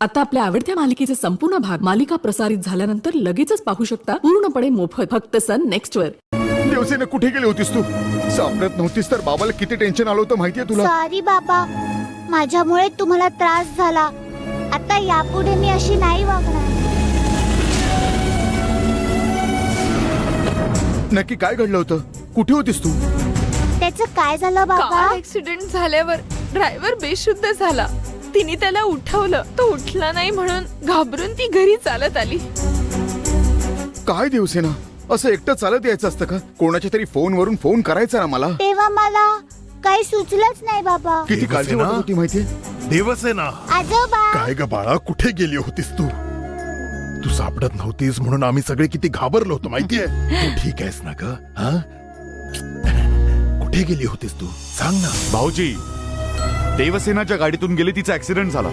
आता आपल्या आवडत्या मालिकेचे संपूर्ण भाग मालिका प्रसारित झाल्यानंतर लगेचच पाहू शकता पूर्णपणे मोफत फक्त सन नेक्स्ट वर. दिवसेने कुठे गेली होतीस तू? सापडत नव्हतीस तर बाबाला किती टेन्शन आलं होतं माहितीये तुला? सॉरी बाबा, माझ्यामुळे तुम्हाला त्रास झाला. आता यापुढे मी अशी नाही वागणार. नक्की काय घडलं होतं? कुठे होतीस तू? त्याचं काय झालं बाबा? कार ऍक्सिडेंट झाल्यावर ड्रायव्हर बेशुद्ध झाला. तिने त्याला उठवलं, तो उठला नाही म्हणून घाबरून ती घरी चालत आली. काय दिवसेना, असं एकटं चालत यायचं असतं का? कोणाच्या तरी फोनवरून फोन करायचा ना मला. तेव्हा मला काही सुचलंच नाही बाबा. किती काळजी वाटत होती माहितीये? देवसेना, आजोबा, काय ग बाळा, कुठे गेली होतीस तू? तू सापडत नव्हतीस म्हणून आम्ही सगळे किती घाबरलो होतो माहितीये. तू ठीक आहेस ना ग? हा, कुठे गेली होतीस तू? सांग ना. भाऊजी, देवसेनाच्या गाडीतून गेली, तिचा ऍक्सिडेंट झाला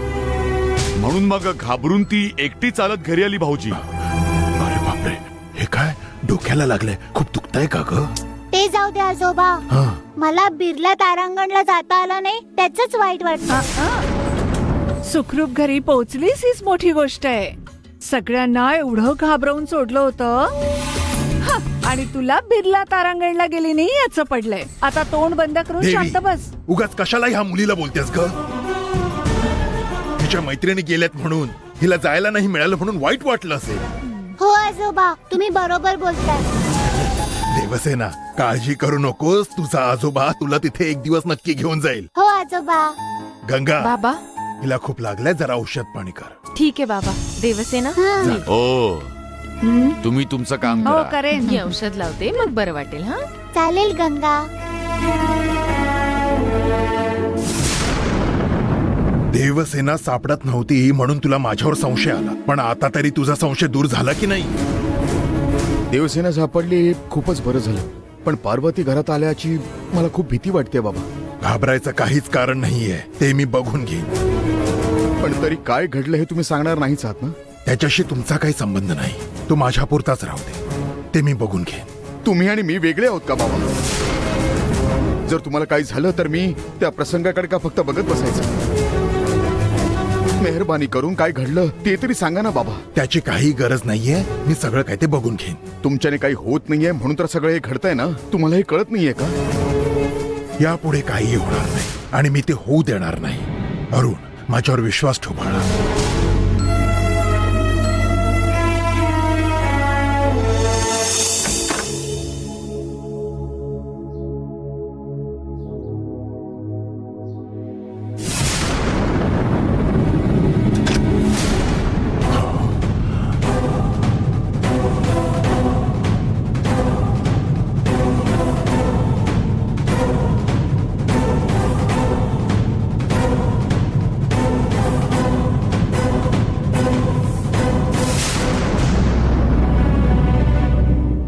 म्हणून मग घाबरून ती एकटी चालत घरी आली. भाऊजी, अरे बापरे, हे काय डोक्याला लागलंय? खूप दुखतंय का ग? ते जाऊ दे आजोबा. हा, मला बिर्ला तारांगणला जाता आलं नाही, त्याच वाईट वाटतं. सुखरूप घरी पोहोचलीस हीच मोठी गोष्ट आहे. सगळ्यांना एवढं घाबरवून सोडलं होतं आणि तुला बिर्ला तारांगणला गेली नाही याचं पडलंय. आता तोंड बंद करून देवी, शांत बस. उगाच कशाला ह्या मुलीला बोलतेस ग? तिच्या मैत्रिणी गेल्यात म्हणून, हिला जायला नाही मिळालं म्हणून वाईट वाटलं असेल. हो आजोबा, तुम्ही बरोबर बोलताय. देवसेना, काळजी करू नकोस. तुझा आजोबा तुला तिथे एक दिवस नक्की घेऊन जाईल. हो आजोबा. गंगा, बाबा, हिला खूप लागलंय, जरा औषध पाणी कर. ठीक आहे बाबा. देवसेना, ओ तुम्ही तुमचं काम हो करा. करेन. मी औषध लावते, मग बरं वाटेल. हा, चालेल गंगा. देवसेना सापडत नव्हती म्हणून तुला माझ्यावर संशय आला, पण आता तरी तुझा संशय दूर झाला की नाही? देवसेना सापडली, खूपच बरं झालं. पण पार्वती घरात आल्याची मला खूप भीती वाटते बाबा. घाबरायचं काहीच कारण नाहीये, ते मी बघून घेईन. पण तरी काय घडलं हे तुम्ही सांगणार नाहीच आहात ना? त्याच्याशी तुमचा काही संबंध नाही. तू माझ्या पुरताच राहू दे, ते मी बघून घेईन. तुम्ही आणि मी वेगळे आहोत का बाबा? जर तुम्हाला काही झालं तर मी त्या प्रसंगाकडे का फक्त बघत बसायचं? मेहरबानी करून काय घडलं ते तरी सांगा ना बाबा. त्याची काही गरज नाहीये, मी सगळं काय ते बघून घेईन. तुमच्याने काही होत नाहीये म्हणून तर सगळं हे घडतंय ना? तुम्हाला हे कळत नाहीये का? यापुढे काही होणार नाही आणि मी ते होऊ देणार नाही. अरुण, माझ्यावर विश्वास ठेव बाळा.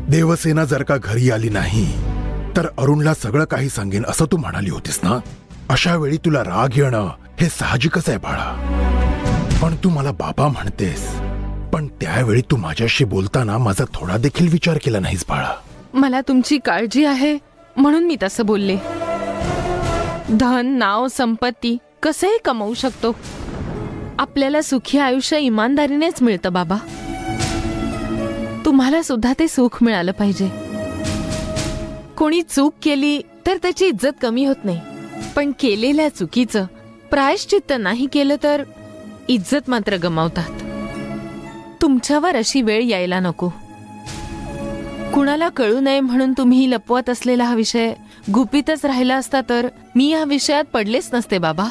देवसेना जर का घरी आली नाही तर अरुणला सगळं काही सांगेन असं तू म्हणाली होतीस ना? अशा वेळी तुला राग येणं हे साहजिकच आहे बाळा. पण तू मला बाबा म्हणतेस, पण त्यावेळी तू माझ्याशी बोलताना माझा थोडा देखील विचार केला नाहीस बाळा. मला तुमची काळजी आहे म्हणून मी तसं बोलले. धन, नाव, संपत्ती कसंही कमवू शकतो. आपल्याला सुखी आयुष्य इमानदारीनेच मिळतं बाबा. तुम्हाला सुद्धा ते सुख मिळालं पाहिजे. कोणी चूक केली तर त्याची इज्जत कमी होत नाही, पण केलेल्या चुकीचं प्रायश्चित्त नाही केलं तर इज्जत मात्र गमावतात. तुमच्यावर अशी वेळ यायला नको. कुणाला कळू नये म्हणून तुम्ही लपवत असलेला हा विषय गुपितच राहिला असता तर मी या विषयात पडलेच नसते बाबा.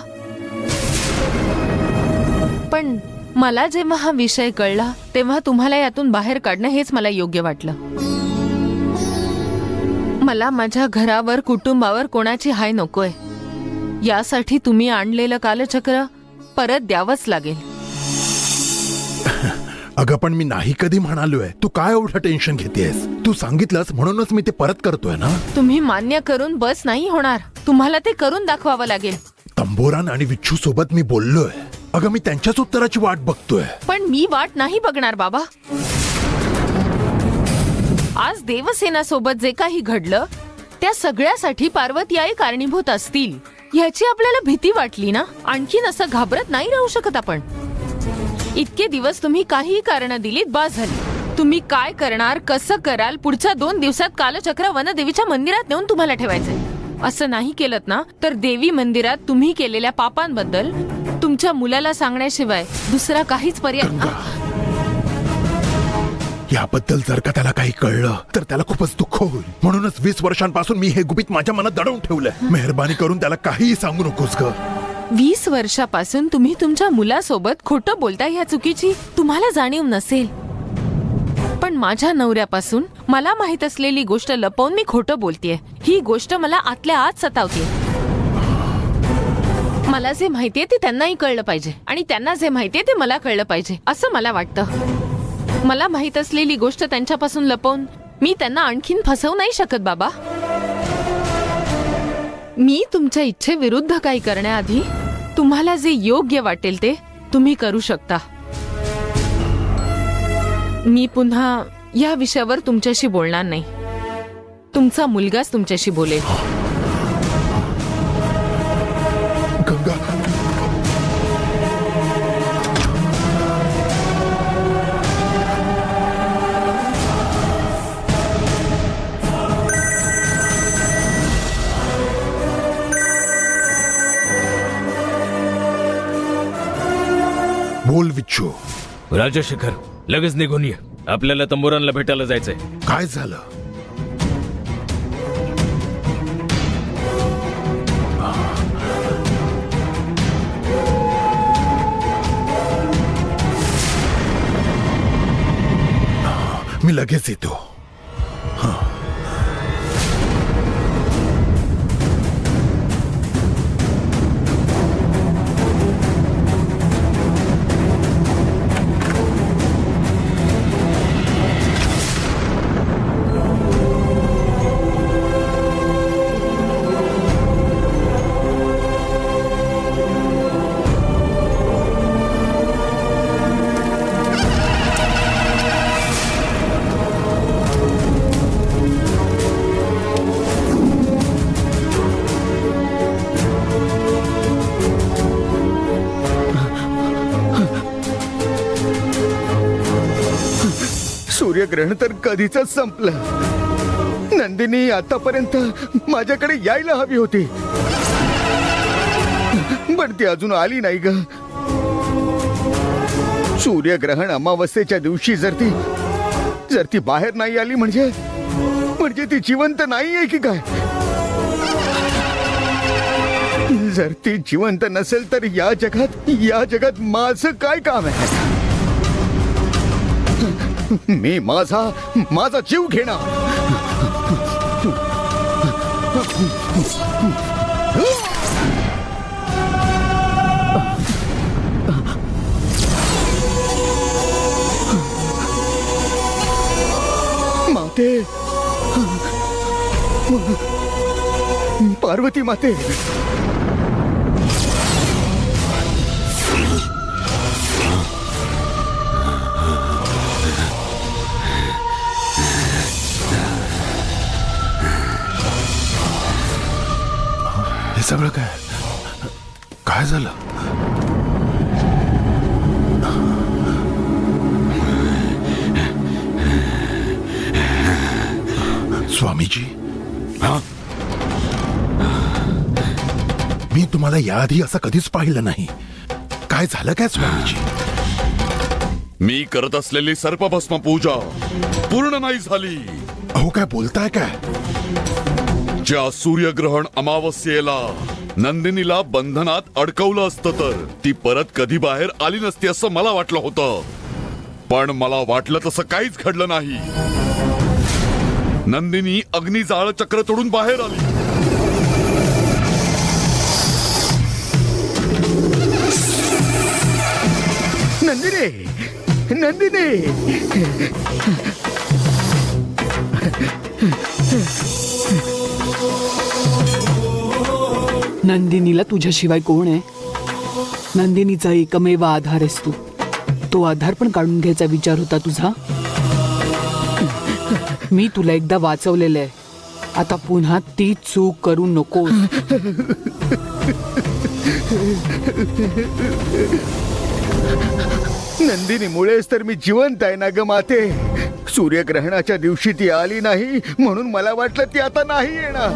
पण मला जेव्हा हा विषय कळला तेव्हा तुम्हाला यातून बाहेर काढणं हेच मला योग्य वाटलं. मला माझ्या घरावर, कुटुंबावर कोणाची हाय नकोय. यासाठी तुम्ही आणलेलं कालचक्र परत द्यावंच लागेल. अगं पण मी नाही कधी म्हणालोय. तू काय एवढं टेन्शन घेतेस? तू सांगितलंस म्हणूनच मी ते परत करतोय ना. तुम्ही मान्य करून बस नाही होणार, तुम्हाला ते करून दाखवावं लागेल. तंबोरान आणि विच्छू सोबत मी बोललोय. अगं मी त्यांच्याच उत्तराची वाट बघतोय. पण मी वाट नाही बघणार बाबा. आज देवसेना सोबत जे काही घडलं त्या सगळ्यासाठी पार्वती आई कारणीभूत असतील याची आपल्याला भीती वाटली ना. आणखीन असं घाबरत नाही राहू शकत आपण. इतके दिवस तुम्ही काहीही कारण दिलीत, बस झाली. तुम्ही काय करणार, कसं कराल, पुढच्या 2 दिवसात कालचक्र वनदेवीच्या मंदिरात नेऊन तुम्हाला ठेवायचंय. असं नाही केलं ना तर देवी मंदिरात तुम्ही केलेल्या पापांबद्दल तुमच्या मुलाला सांगण्याशिवाय दुसरा काहीच पर्याय. याबद्दल जर का त्याला काही कळलं तर त्याला खूपच दुःख होईल. म्हणूनच 20 वर्षांपासून मी हे गुपित माझ्या मनात दडवून ठेवलंय. मेहरबानी करून त्याला काहीही सांगू नकोस ग. 20 वर्षापासून तुम्ही तुमच्या मुलासोबत खोटं बोलताय ह्या चुकीची तुम्हाला जाणीव नसेल. पण माझ्या नवऱ्यापासून मला माहित असलेली गोष्ट लपवून मी खोटं बोलतेय. ही गोष्ट मला आतल्या आत सतावते. मला जे माहितीये ते त्यांनाही कळलं पाहिजे आणि त्यांना जे माहितीये ते मला कळलं पाहिजे असं मला वाटतं. मला माहित असलेली गोष्ट त्यांच्यापासून लपवून मी त्यांना आणखीन फसवू नाही शकत बाबा. मी तुमच्या इच्छेविरुद्ध काही करण्याआधी तुम्हाला जे योग्य वाटेल ते तुम्ही करू शकता. मी पुन्हा या विषयावर तुमच्याशी बोलणार नाही. तुमचा मुलगाच तुमच्याशी बोलेल. गंगा, बोल विच्छू. राजशेखर, लगेच निघून ये. आपल्याला तंबुरांना भेटायला जायचंय. काय झालं? मी लगेच येतो. सूर्यग्रहण तर कधीच संपलं. नंदिनी आतापर्यंत माझ्याकडे यायला हवी होती, पण ती अजून आली नाही ग. सूर्यग्रहण अमावस्येच्या दिवशी जर ती बाहेर नाही आली म्हणजे ती जिवंत नाहीये की काय? जर ती जिवंत नसेल तर या जगात माझं काय काम आहे? मी माझा जीव घेणार. माते, पार्वती माते, हे सगळं काय झालं? स्वामीजी, मी तुम्हाला याआधी असं कधीच पाहिलं नाही. काय झालं काय स्वामीजी? मी करत असलेली सर्पभस्म पूजा पूर्ण नाही झाली. अहो, काय बोलताय काय? ज्या सूर्यग्रहण अमावस्येला नंदिनीला बंधनात अडकवलं असतं तर ती परत कधी बाहेर आली नसती असं मला वाटलं होतं. पण मला वाटलं तसं काहीच घडलं नाही. नंदिनी अग्निजाळ चक्र तोडून बाहेर आली. नंदिनी, नंदिनीला तुझ्याशिवाय कोण आहे? नंदिनीचा एकमेव आधार आहेस तू. तो आधार पण काढून घ्यायचा विचार होता तुझा. मी तुला एकदा वाचवलेलं आहे. आता पुन्हा ती चूक करू नकोस. नंदिनीमुळेच तर मी जिवंत आहे ना ग माते. सूर्यग्रहणाच्या दिवशी ती आली नाही म्हणून मला वाटलं ती आता नाही येणार.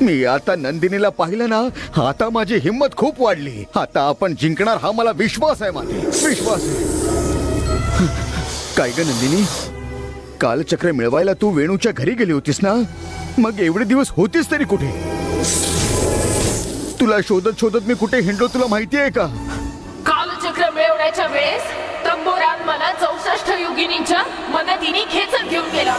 मी आता नंदिनीला पाहिलं ना, आता माझी हिंमत खूप वाढली. आता आपण जिंकणार हा मला विश्वास आहे माते, विश्वास आहे. काय ग नंदिनी, कालचक्र मिळवायला तू वेणूच्या घरी गेली होतीस ना? मग एवढे दिवस होतीस तरी कुठे? तुला शोधत शोधत मी कुठे हिंडलो तुला माहिती आहे का? कालचक्र मिळवण्याच्या वेळेस तंबोरान मला 64 योगिनींच्या मदतीने खेचत घेऊन गेला.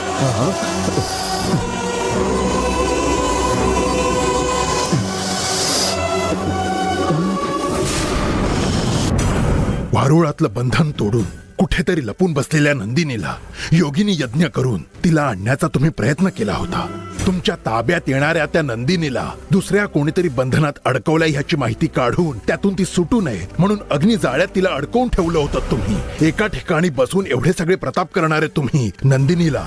वारुळातलं बंधन तोडून कुठेतरी लपून बसलेल्या नंदिनीला योगिनी यज्ञ करून तिला आणण्याचा तुम्ही प्रयत्न केला होता. तुमच्या ताब्यात येणाऱ्या त्या नंदिनीला दुसऱ्या कोणीतरी बंधनात अडकवलंय ह्याची माहिती काढून त्यातून ती सुटू नये म्हणून अग्निजाळ्यात तिला अडकवून ठेवलं होतं तुम्ही. एका ठिकाणी बसून एवढे सगळे प्रताप करणारे तुम्ही नंदिनीला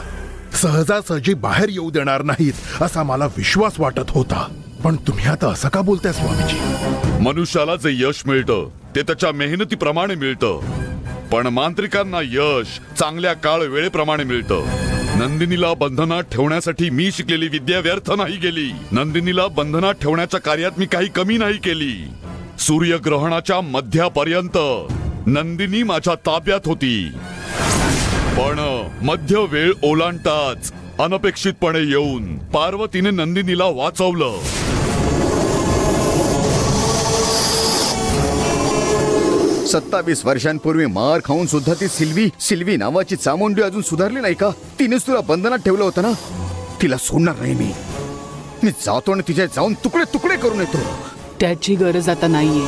सहजासहजी बाहेर येऊ देणार नाहीत असा मला विश्वास वाटत होता. पण तुम्ही आता असं का बोलताय स्वामीजी? मनुष्याला जे यश मिळतं ते त्याच्या मेहनतीप्रमाणे मिळतं, पण मांत्रिकांना यश चांगल्या काळ वेळेप्रमाणे मिळतं. नंदिनीला बंधनात ठेवण्यासाठी मी शिकलेली विद्या व्यर्थ नाही गेली. नंदिनीला बंधनात ठेवण्याच्या कार्यात मी काही कमी नाही केली. सूर्यग्रहणाच्या मध्यापर्यंत नंदिनी माझ्या ताब्यात होती, पण मध्य वेळ ओलांडताच अनपेक्षितपणे येऊन पार्वतीने नंदिनीला वाचवलं. 27 वर्षांपूर्वी मार खाऊन सुद्धा ती सिल्वी नावाची चामुंडी अजून सुधारली नाही का? तिनेच तुला बंधनात ठेवलं होतं ना. तिला सोडणार नाही मी जातो आणि तिच्या जाऊन तुकडे तुकडे करून येतो. त्याची गरज आता नाहीये.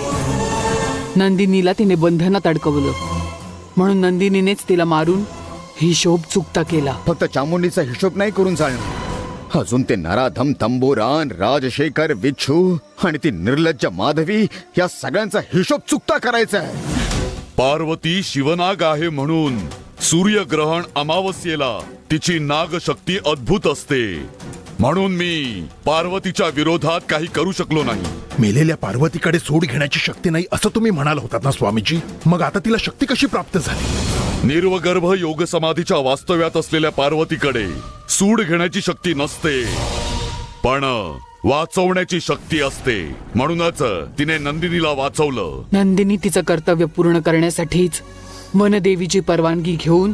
नंदिनीला तिने बंधनात अडकवलं म्हणून नंदिनीनेच तिला मारून हिशोब चुकता केला. फक्त चामुंडीचा हिशोब नाही करून चालणार. अजून ते नराधम तंबोरान, राजशेखर, विच्छू आणि ती निर्लज्ज माधवी या सगळ्यांचा हिशोब चुकता करायचा आहे. पार्वती शिवनाग आहे म्हणून सूर्यग्रहण अमावस्येला तिची नागशक्ती अद्भुत असते, म्हणून मी पार्वतीच्या विरोधात काही करू शकलो नाही. मेलेल्या पार्वतीकडे सूड घेण्याची शक्ती नाही असं तुम्ही म्हणाल होतात ना स्वामीजी? मग आता तिला शक्ती कशी प्राप्त झाली? निर्वगर्भ योग समाधीच्या वास्तव्यात असलेल्या पार्वतीकडे सूड घेण्याची शक्ती नसते, पण वाचवण्याची शक्ती असते. म्हणूनच तिने नंदिनीला वाचवलं. नंदिनी तिचं कर्तव्य पूर्ण करण्यासाठीच वनदेवीची परवानगी घेऊन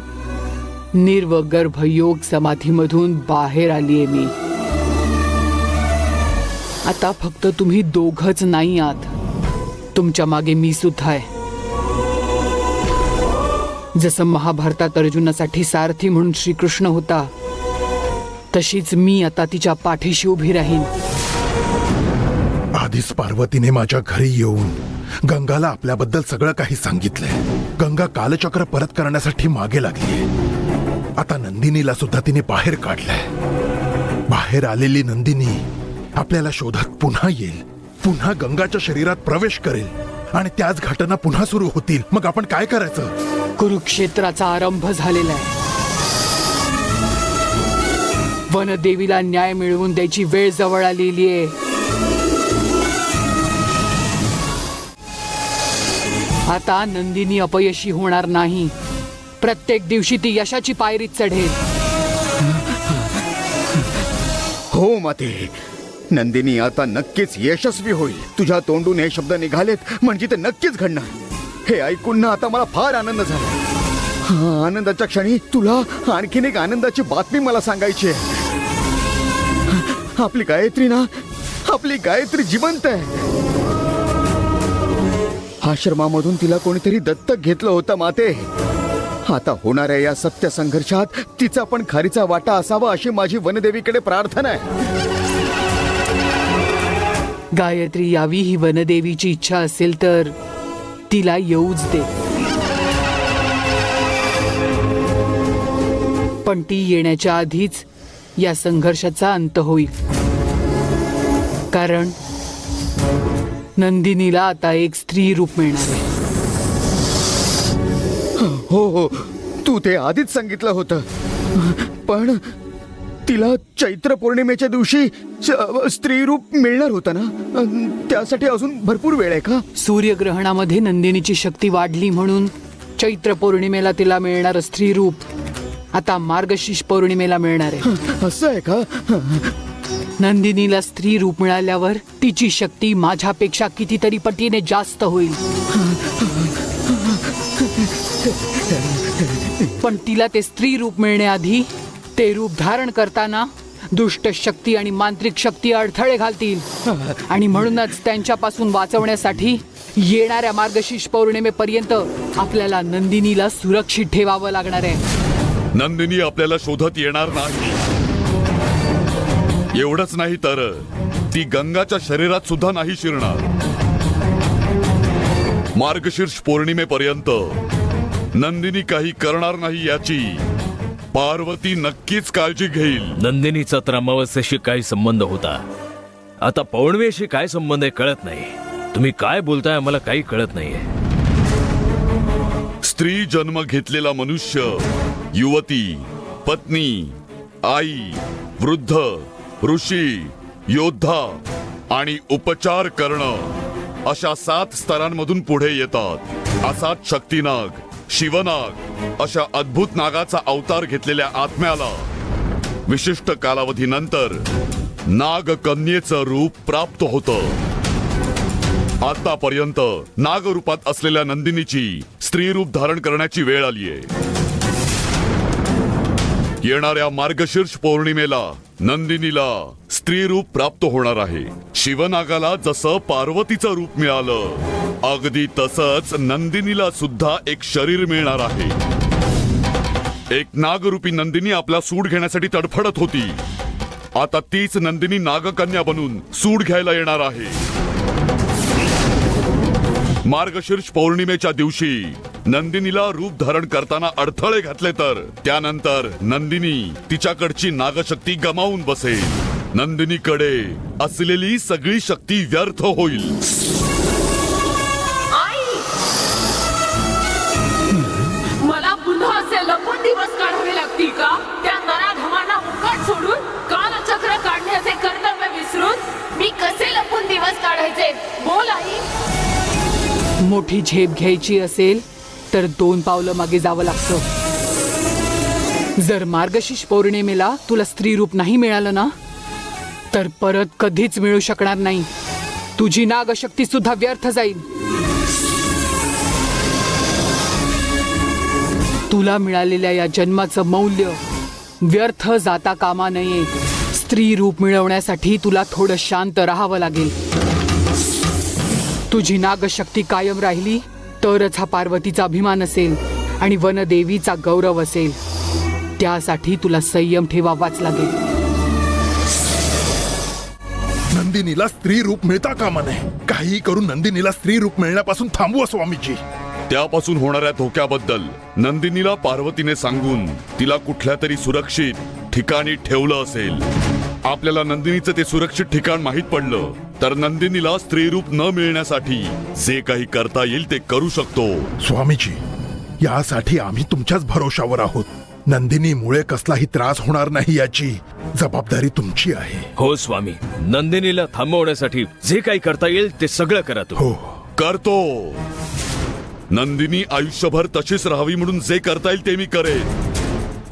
निर्वगर्भ योग समाधीमधून बाहेर आलीये मी. आता फक्त तुम्ही दोघच नाही आहात, तुमच्या मागे मी सुद्धा आहे. जसं महाभारतात अर्जुनासाठी सारथी म्हणून श्रीकृष्ण होता, तशीच मी आता तिच्या पाठीशी उभी राहीन. आधीच पार्वतीने माझ्या घरी येऊन गंगाला आपल्याबद्दल सगळं काही सांगितलंय. गंगा कालचक्र परत करण्यासाठी मागे लागलीये. आता नंदिनीला सुद्धा तिने बाहेर काढलंय. बाहेर आलेली नंदिनी आपल्याला शोधत पुन्हा येईल, पुन्हा गंगाच्या शरीरात प्रवेश करेल आणि त्याच घटना पुन्हा सुरू होतील. मग आपण काय करायचं? कुरुक्षेत्राचा आरंभ झालेला आहे. वनदेवीला न्याय मिळवून द्यायची वेळ जवळ आलेली आहे. आता नंदिनी अपयशी होणार नाही. प्रत्येक दिवशी ती यशाची पायरीत चढेल. हो माते, नंदिनी आता नक्कीच यशस्वी होईल. तुझ्या तोंडून हे शब्द निघालेत म्हणजे ते नक्कीच घडणार. हे ऐकून ना आता मला फार आनंद झाला. हा आनंदाच्या क्षणी तुला आणखीन एक आनंदाची बातमी मला सांगायची आहे. आपली गायत्री जिवंत आहे. आश्रमामधून तिला कोणीतरी दत्तक घेतलं होतं माते. आता होणाऱ्या या सत्य संघर्षात तिचा पण खारीचा वाटा असावा अशी माझी वनदेवीकडे प्रार्थना आहे. गायत्री यावी ही वनदेवीची इच्छा असेल तर तिला येऊच दे. पण ती येण्याच्या आधीच या संघर्षाचा अंत होईल. कारण नंदिनीला आता एक स्त्री रूप मिळणार आहे. हो, तू ते आधीच सांगितलं होतं, पण तिला चैत्र पौर्णिमेच्या दिवशी स्त्री रूप मिळणार होतं ना? त्यासाठी अजून भरपूर वेळ आहे का? सूर्यग्रहणामध्ये नंदिनीची शक्ती वाढली म्हणून चैत्र पौर्णिमेला तिला मिळणार स्त्री रूप आता मार्गशीर्ष पौर्णिमेला मिळणार आहे. असं आहे का? नंदिनीला स्त्री रूप मिळाल्यावर तिची शक्ती माझ्यापेक्षा कितीतरी पटीने जास्त होईल. पण तिला ते स्त्री रूप मिळण्याआधी ते रूप धारण करताना दुष्ट शक्ती आणि मांत्रिक शक्ती अडथळे घालतील आणि म्हणूनच त्यांच्यापासून वाचवण्यासाठी येणाऱ्या मार्गशीर्ष पौर्णिमेपर्यंत आपल्याला नंदिनीला सुरक्षित ठेवावं लागणार आहे. नंदिनी आपल्याला शोधत येणार नाही. एवढंच नाही तर ती गंगाच्या शरीरात सुद्धा नाही शिरणार. मार्गशीर्ष पौर्णिमेपर्यंत नंदिनी काही करणार नाही याची पार्वती नक्कीच काळजी घेईल. नंदिनीचा तर अमावस्येशी काय संबंध होता, आता पौर्णिमेशी काय संबंध आहे कळत नाही. तुम्ही काय बोलताय मला काही कळत नाहीये. स्त्री जन्म घेतलेला मनुष्य, युवती, पत्नी, आई, वृद्ध, ऋषी, योद्धा आणि उपचार करणं अशा 7 स्तरांमधून पुढे येतात. असाच शक्तिनाग, शिवनाग अशा अद्भुत नागाचा अवतार घेतलेल्या आत्म्याला विशिष्ट कालावधीनंतर नागकन्येचं रूप प्राप्त होतं. आतापर्यंत नागरूपात असलेल्या नंदिनीची स्त्री रूप धारण करण्याची वेळ आलीये. येणाऱ्या मार्गशीर्ष पौर्णिमेला नंदिनीला स्त्री रूप प्राप्त होणार आहे. शिवनागाला जसं पार्वतीचं रूप मिळालं अगदी तसंच नंदिनीला सुद्धा एक शरीर मिळणार आहे. एक नागरूपी नंदिनी आपला सूड घेण्यासाठी तडफडत होती. आता तीच नंदिनी नागकन्या बनून सूड घ्यायला येणार आहे. मार्गशीर्ष पौर्णिमेच्या दिवशी नंदिनीला रूप धारण करताना अडथळे घातले तर त्यानंतर नंदिनी तिच्याकडची नागशक्ती गमावून बसेल. नंदिनीकडे असलेली सगळी शक्ती व्यर्थ होईल. मला पुन्हा असे लपून दिवस काढावे लागतील का? त्या नराधमांना मुकाट सोडून कालचक्र काढण्याचे कर्तव्य विसरून मी कसे लपून दिवस काढायचे? बोल आई. मोठी झेप घ्यायची असेल तर 2 पावलं मागे जावं लागतं. जर मार्गशीर्ष पौर्णिमेला तुला स्त्री रूप नाही मिळालं ना तर परत कधीच मिळू शकणार नाही. तुझी नागशक्ती सुद्धा व्यर्थ जाईल. तुला मिळालेल्या या जन्माचं मौल्य व्यर्थ जाता कामा नये. स्त्री रूप मिळवण्यासाठी तुला थोडं शांत राहावं लागेल. तुझी नागशक्ती कायम राहिली तरच हा पार्वतीचा अभिमान असेल आणि वनदेवीचा गौरव असेल. त्यासाठी तुला संयम ठेवावाच लागेल. नंदिनीला स्त्री रूप मिळता कामा नये. काही करून नंदिनीला स्त्री रूप मिळण्यापासून थांबवा स्वामीजी. त्यापासून होणाऱ्या धोक्याबद्दल नंदिनीला पार्वतीने सांगून तिला कुठल्या तरी सुरक्षित ठिकाणी ठेवलं असेल. आपल्याला नंदिनीचं ते सुरक्षित ठिकाण माहीत पडलं तर नंदिनीला स्त्री रूप न मिळण्यासाठी जे काही करता येईल ते करू शकतो. स्वामीजी, यासाठी आम्ही तुमच्याच भरोशावर आहोत. नंदिनीमुळे कसलाही त्रास होणार नाही याची जबाबदारी तुमची आहे. हो स्वामी, नंदिनीला थांबवण्यासाठी जे काही करता येईल ते सगळं करा तुम्ही. हो करतो. नंदिनी आयुष्यभर तशीच राहावी म्हणून जे करता येईल ते मी करेन.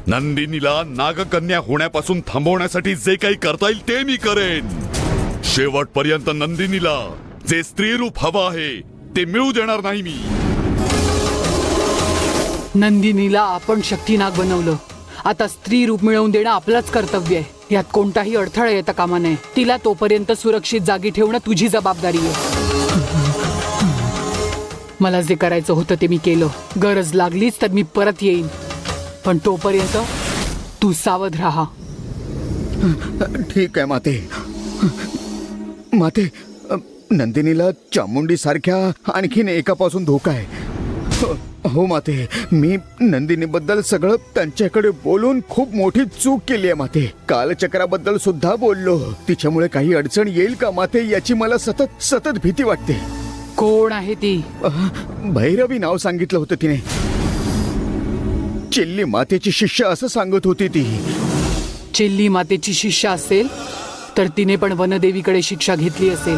नंदिनीला नागकन्या होण्यापासून थांबवण्यासाठी जे काही करता येईल ते मी करेन. शेवटपर्यंत नंदिनीला जे स्त्री रूप हवं आहे ते मिळू देणार नाही मी. नंदिनीला आपण शक्तिनाग बनवलं. आता स्त्री रूप मिळवून देणं आपलंच कर्तव्य आहे. यात कोणताही अडथळा येता कामा नये. तिला तोपर्यंत सुरक्षित जागी ठेवणं तुझी जबाबदारी आहे. मला जे करायचं होतं ते मी केलं. गरज लागलीच तर मी परत येईन. पण तोपर्यंत तू सावध राहा. ठीक आहे माते. माते, नंदिनीला चामुंडी सारख्या आणखीन एकापासून धोका आहे. हो माते, मी नंदिनीबद्दल सगळं त्यांच्याकडे बोलून खूप मोठी चूक केली आहे माते. कालचक्राबद्दल सुद्धा बोललो. तिच्यामुळे काही अडचण येईल का माते याची मला सतत सतत भीती वाटते. कोण आहे ती? भैरवी नाव सांगितलं होतं तिने. चिल्ली मातेची शिष्य असं सांगत होती ती. चिल्ली मातेची शिष्या असेल तर तिने पण वनदेवीकडे शिक्षा घेतली असेल.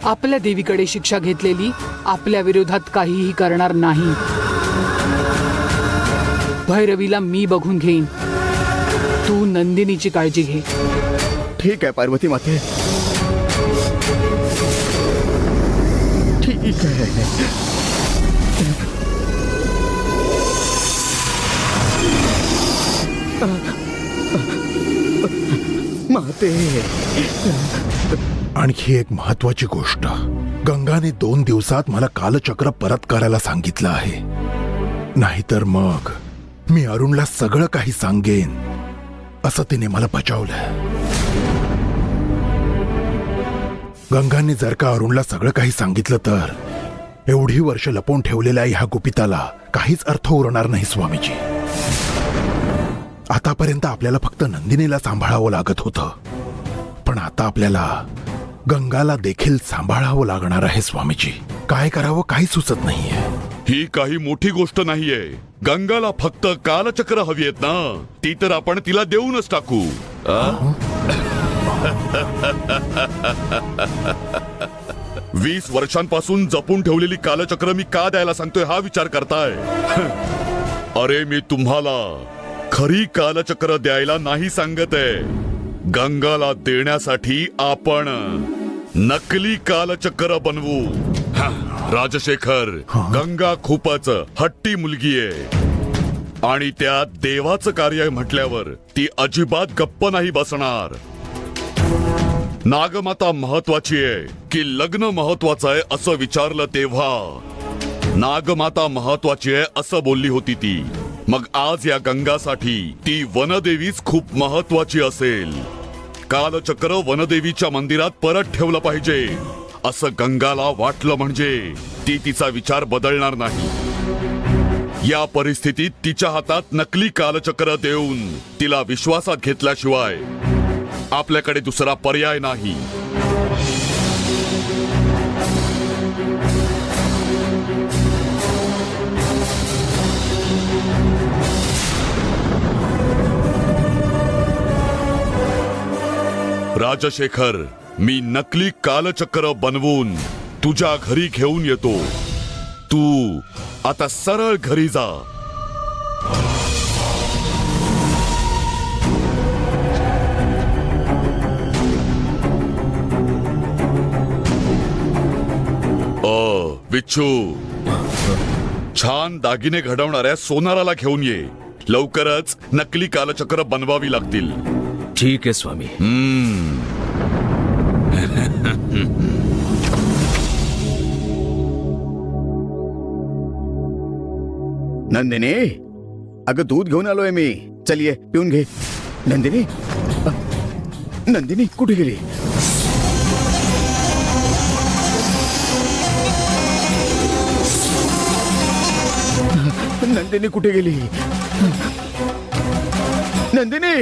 आपल्या देवीकडे शिक्षा घेतलेली आपल्या विरोधात काहीही करणार नाही. भैरवीला मी बघून घेईन. तू नंदिनीची काळजी घे. ठीक आहे पार्वती माते, ठीक आहे. माते, आणखी एक महत्वाची गोष्ट, गंगाने 2 दिवसात मला कालचक्र परत करायला सांगितलं आहे. नाहीतर मग मी अरुणला सगळं काही सांगेन असं तिने मला बजावलं. गंगाने जर का अरुणला सगळं काही सांगितलं तर एवढी वर्ष लपवून ठेवलेल्या ह्या गुपिताला काहीच अर्थ उरणार नाही स्वामीजी. आतापर्यंत आपल्याला फक्त नंदिनीला सांभाळावं लागत होतं, पण आता आपल्याला गंगाला देखील सांभाळावं लागणार आहे स्वामीजी. काय करावं काही सुचत नाहीये. ही काही मोठी गोष्ट नाहीये. गंगाला फक्त कालचक्र हवी आहेत ना, ती तर आपण तिला देऊनच टाकू. 20 वर्षांपासून जपून ठेवलेली कालचक्र मी का द्यायला सांगतोय हा विचार करताय? अरे मी तुम्हाला खरी कालचक्र द्यायला नाही सांगत आहे. गंगाला देण्यासाठी आपण नकली कालचक्र बनवू. राजशेखर, गंगा खूपच हट्टी मुलगी आहे आणि त्या देवाचं कार्य म्हटल्यावर ती अजिबात गप्प नाही बसणार. नागमाता महत्वाची आहे की लग्न महत्वाचं आहे असं विचारलं तेव्हा नागमाता महत्वाची आहे असं बोलली होती ती. मग आज या गंगासाठी ती वनदेवीच खूप महत्वाची असेल. कालचक्र वनदेवीच्या मंदिरात परत ठेवलं पाहिजे असं गंगाला वाटलं म्हणजे ती तिचा विचार बदलणार नाही. या परिस्थितीत तिच्या हातात नकली कालचक्र देऊन तिला विश्वासात घेतल्याशिवाय आपल्याकडे दुसरा पर्याय नाही. राजशेखर, मी नकली कालचक्र बनवून तुझ्या घरी घेऊन येतो. तू आता सरळ घरी जा. विच्छू, छान दागिने घडवणाऱ्या सोनाराला घेऊन ये. लवकरच नकली कालचक्र बनवावी लागतील. ठीक आहे स्वामी. नंदिनी, अगं दूध घेऊन आलोय मी. चल ये, पिऊन घे. नंदिनी, नंदिनी कुठे गेली? नंदिनी कुठे गेली? नंदिनी,